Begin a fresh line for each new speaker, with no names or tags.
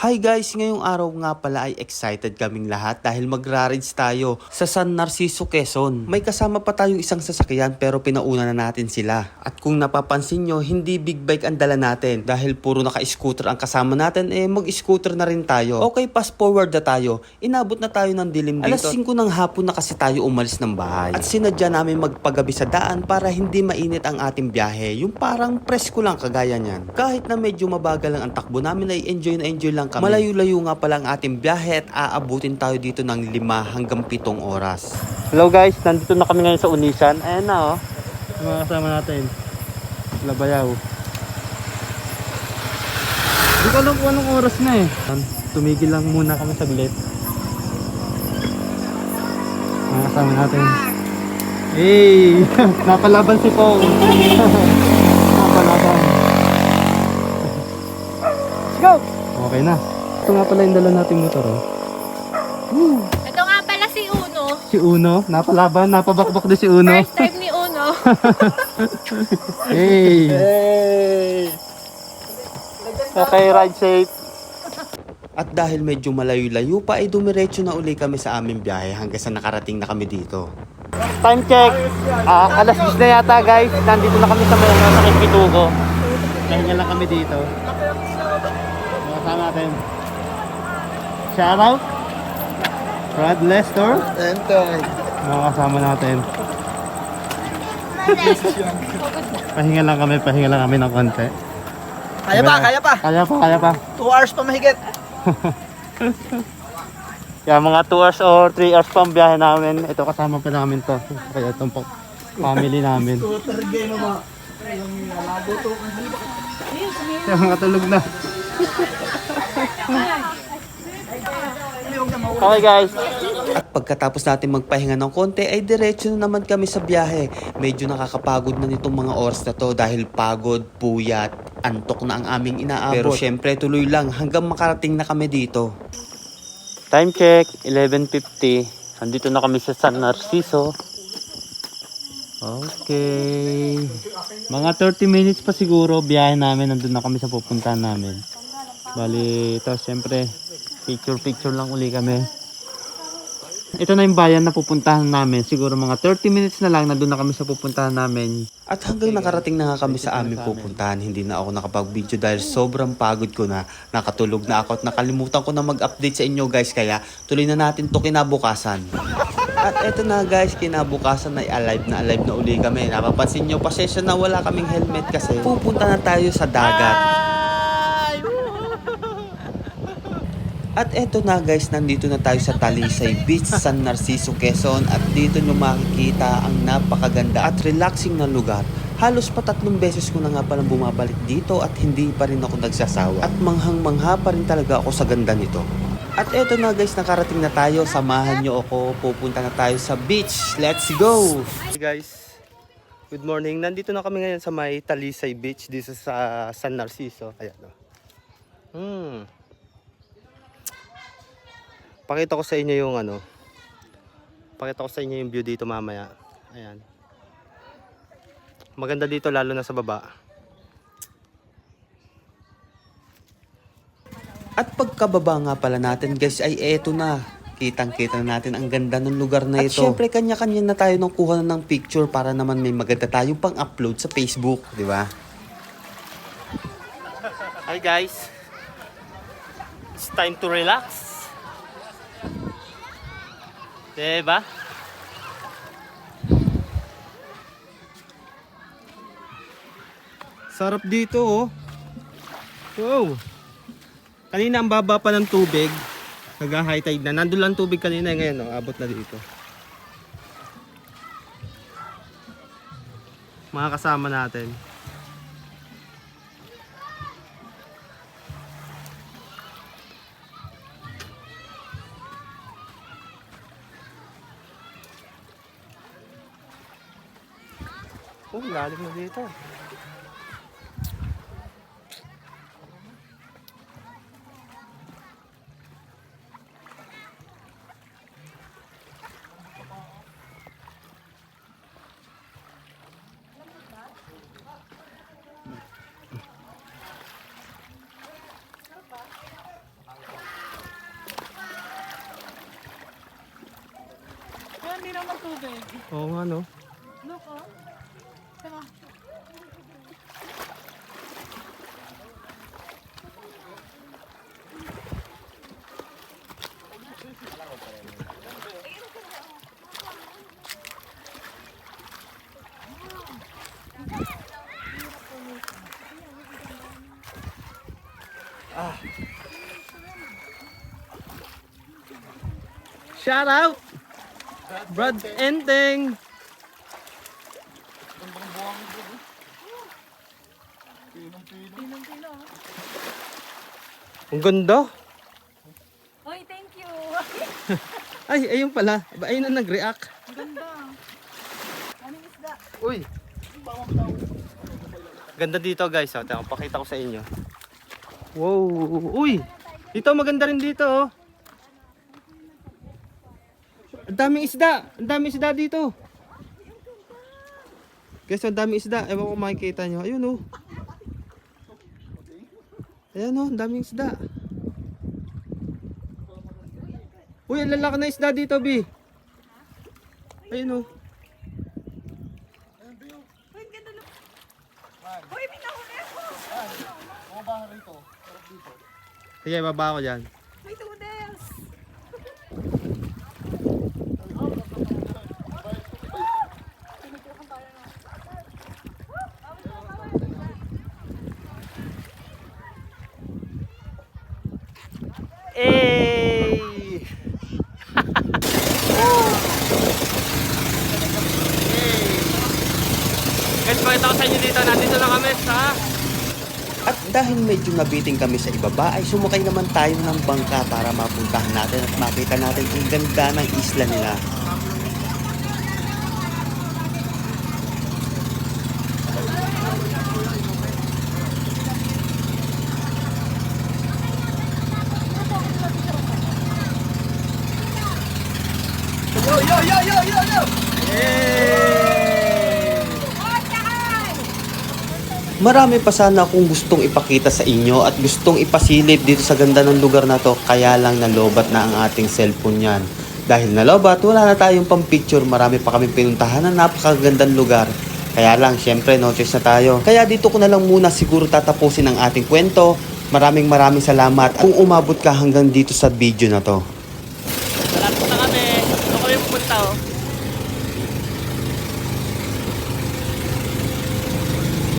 Hi guys, ngayong araw nga pala ay excited kaming lahat dahil magra-rides tayo sa San Narciso, Quezon. May kasama pa tayong isang sasakyan pero pinauna na natin sila. At kung napapansin nyo, hindi big bike ang dala natin dahil puro naka-scooter ang kasama natin, mag-scooter na rin tayo. Okay, fast forward na tayo. Inabot na tayo ng dilim dito. Alas 5 ng hapon na kasi tayo umalis ng bahay. At sinadya namin magpagabi sa daan para hindi mainit ang ating biyahe. Yung parang presko lang kagaya niyan. Kahit na medyo mabagal lang ang takbo namin ay enjoy na enjoy lang kami. Malayo-layo nga pala ang ating biyahe at aabutin tayo dito ng 5 hanggang 7 oras.
Hello guys, nandito na kami ngayon sa Unisan. Ayan na yung mga kasama natin. Labayaw. Hindi ko alam kung anong oras na eh. Tumigil lang muna kami saglit. Mga kasama natin. Hey! Napalaban si Pong. Napalaban. Let's go! Okay na. Ito nga pala yung dala nating motor oh.
Ito nga pala si Uno.
Si Uno, napalaban, napabakbak din si Uno.
First time ni Uno.
Hey! Hey! Okay, ride safe.
At dahil medyo malayo-layo pa ay dumiretso na uli kami sa aming biyahe hanggang sa nakarating na kami dito.
Time check. Alas 10 na yata guys. Nandito na kami sa may sakit Pitugo. Nahinga lang kami dito. Makasama natin. Shoutout. Rod Lester. Mga kasama natin. Pahinga lang kami ng konti.
Kaya pa.
Kaya pa.
2 hours pa mahigit.
Kaya mga 2 hours or 3 hours pa ang biyahe namin. Ito kasama pa namin to. Kaya itong family namin. Kaya mga tulog na. Okay guys.
At pagkatapos natin magpahinga ng konti ay diretso na naman kami sa biyahe. Medyo nakakapagod na nitong mga oras na to dahil pagod, puyat, antok na ang aming inaabot. Pero syempre tuloy lang hanggang makarating na kami dito.
Time check, 11:50. Andito na kami sa San Narciso. Okay. Mga 30 minutes pa siguro biyahe namin. Nandun na kami sa pupuntahan namin. Bali, ito syempre picture lang uli kami. Ito na yung bayan na pupuntahan namin. Siguro mga 30 minutes na lang nandun na kami sa pupuntahan namin.
At hanggang nakarating na nga kami sa aming pupuntahan, hindi na ako nakapag-video dahil sobrang pagod ko na. Nakatulog na ako at nakalimutan ko na mag-update sa inyo guys. Kaya tuloy na natin to kinabukasan. At eto na guys, kinabukasan ay alive na uli kami. Napapansin nyo, pasensya na wala kaming helmet kasi pupunta na tayo sa dagat. At eto na guys, nandito na tayo sa Talisay Beach, San Narciso, Quezon. At dito nyo makikita ang napakaganda at relaxing na lugar. Halos pa 3 beses ko na nga palang bumabalik dito at hindi pa rin ako nagsasawa. At manghang-mangha pa rin talaga ako sa ganda nito. At eto na guys, nakarating na tayo. Samahan nyo ako, pupunta na tayo sa beach. Let's go!
Hey guys, good morning. Nandito na kami ngayon sa may Talisay Beach dito sa San Narciso. Ayan o. Pakita ko sa inyo yung pakita ko sa inyo yung view dito mamaya. Ayan. Maganda dito lalo na sa baba.
At pagkababa nga pala natin guys ay eto na. Kitang-kita na natin ang ganda ng lugar na ito. At syempre kanya-kanya na tayo nang kuha ng picture para naman may maganda tayong pang-upload sa Facebook, di ba?
Hi guys. It's time to relax. Diba? Sarap dito oh. Wow. Kanina ang baba pa ng tubig. Nag-high tide na. Nandun lang tubig kanina ngayon oh, abot na dito. Mga kasama natin. Oh, lalim na dito.
kanina magtubig.
Oo nga, no?
Look, oh. Tama.
Shout out! Brad Enteng! Ang ganda!
Oy, thank you.
Ay, ayun pala. Ayun na nag-react.
Ganda.
Uy! Ganda dito guys. O, pakita ko sa inyo. Wow! Uy! Dito maganda rin dito oh. Ang daming isda! Ang daming isda dito! Guys, ang daming isda. Ewan ko makikita nyo. Ayun oh. Ayan oh, ang daming isda. Uy, ang lalaki na isda dito, B. Ayun oh.
Uy, pinahuli ako.
Sige, baba ko dyan.
May tudels.
Hey! Guys, pakita ko sa inyo dito. Nandito na kami sa...
At dahil medyo nabiting kami sa ibaba ay sumakay naman tayo ng bangka para mapuntahan natin at makita natin ang ganda ng isla nila.
Yo, yo, yo, yo, yo, yo!
Marami pa sana akong gustong ipakita sa inyo at gustong ipasilip dito sa ganda ng lugar na to, kaya lang nalobat na ang ating cellphone yan. Dahil nalobat, wala na tayong pang picture, marami pa kaming pinuntahan na napakagandang lugar. Kaya lang, syempre, no choice na tayo. Kaya dito ko na lang muna siguro tatapusin ang ating kwento. Maraming salamat kung umabot ka hanggang dito sa video na to.